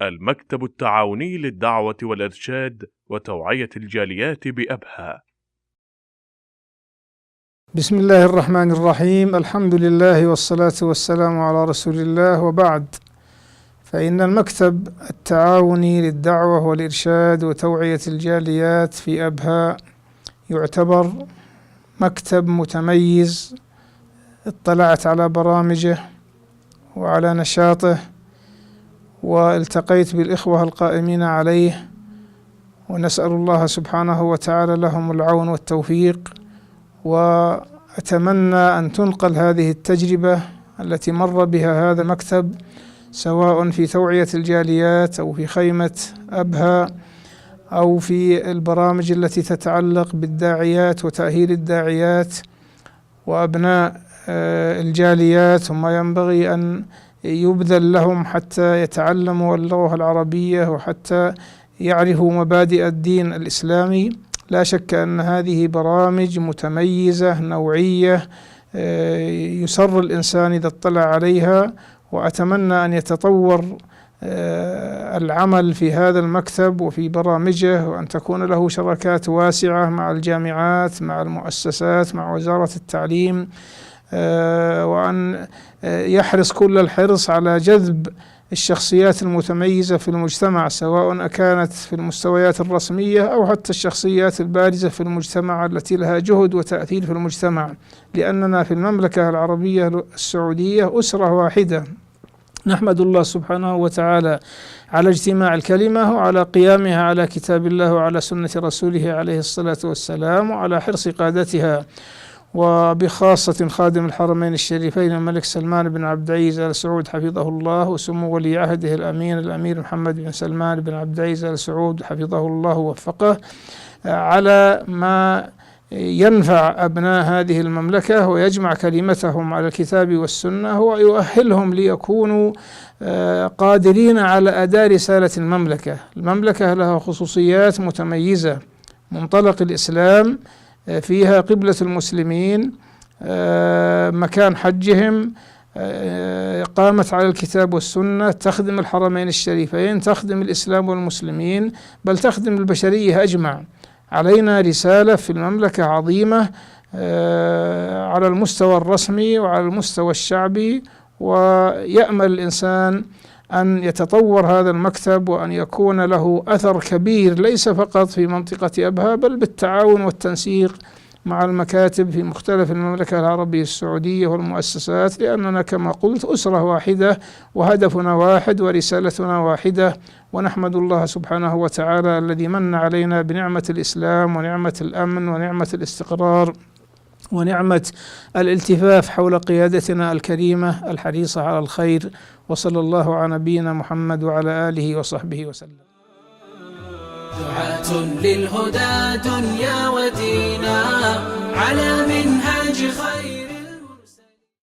المكتب التعاوني للدعوة والإرشاد وتوعية الجاليات بأبها. بسم الله الرحمن الرحيم. الحمد لله والصلاة والسلام على رسول الله، وبعد، فإن المكتب التعاوني للدعوة والإرشاد وتوعية الجاليات في أبها يعتبر مكتب متميز. اطلعت على برامجه وعلى نشاطه، والتقيت بالإخوة القائمين عليه، ونسأل الله سبحانه وتعالى لهم العون والتوفيق. وأتمنى أن تنقل هذه التجربة التي مر بها هذا المكتب، سواء في توعية الجاليات أو في خيمة أبها أو في البرامج التي تتعلق بالداعيات وتأهيل الداعيات وأبناء الجاليات، وما ينبغي أن يبذل لهم حتى يتعلموا اللغة العربية وحتى يعرفوا مبادئ الدين الإسلامي. لا شك أن هذه برامج متميزة نوعية يسر الإنسان إذا اطلع عليها، وأتمنى أن يتطور العمل في هذا المكتب وفي برامجه، وأن تكون له شراكات واسعة مع الجامعات، مع المؤسسات، مع وزارة التعليم، وأن يحرص كل الحرص على جذب الشخصيات المتميزة في المجتمع، سواء كانت في المستويات الرسمية أو حتى الشخصيات البارزة في المجتمع التي لها جهد وتأثير في المجتمع، لأننا في المملكة العربية السعودية أسرة واحدة. نحمد الله سبحانه وتعالى على اجتماع الكلمة وعلى قيامها على كتاب الله وعلى سنة رسوله عليه الصلاة والسلام، وعلى حرص قادتها، وبخاصة خادم الحرمين الشريفين الملك سلمان بن عبد العزيز آل سعود حفظه الله، وسمو ولي عهده الأمين الأمير محمد بن سلمان بن عبد العزيز آل سعود حفظه الله ووفقه، على ما ينفع أبناء هذه المملكة ويجمع كلمتهم على الكتاب والسنة، ويؤهلهم ليكونوا قادرين على أداء رسالة المملكة. المملكة لها خصوصيات متميزة. منطلق الإسلام فيها قبلة المسلمين، مكان حجهم، قامت على الكتاب والسنة، تخدم الحرمين الشريفين، تخدم الإسلام والمسلمين، بل تخدم البشرية أجمع. علينا رسالة في المملكة عظيمة على المستوى الرسمي وعلى المستوى الشعبي، ويأمل الإنسان أن يتطور هذا المكتب وأن يكون له أثر كبير، ليس فقط في منطقة أبها، بل بالتعاون والتنسيق مع المكاتب في مختلف المملكة العربية السعودية والمؤسسات، لأننا كما قلت أسرة واحدة، وهدفنا واحد، ورسالتنا واحدة. ونحمد الله سبحانه وتعالى الذي من علينا بنعمة الإسلام ونعمة الأمن ونعمة الاستقرار ونعمة الالتفاف حول قيادتنا الكريمة الحريصة على الخير. وصلى الله على نبينا محمد وعلى آله وصحبه وسلم. دعاة للهدى دنيا ودينا على منهاج خير.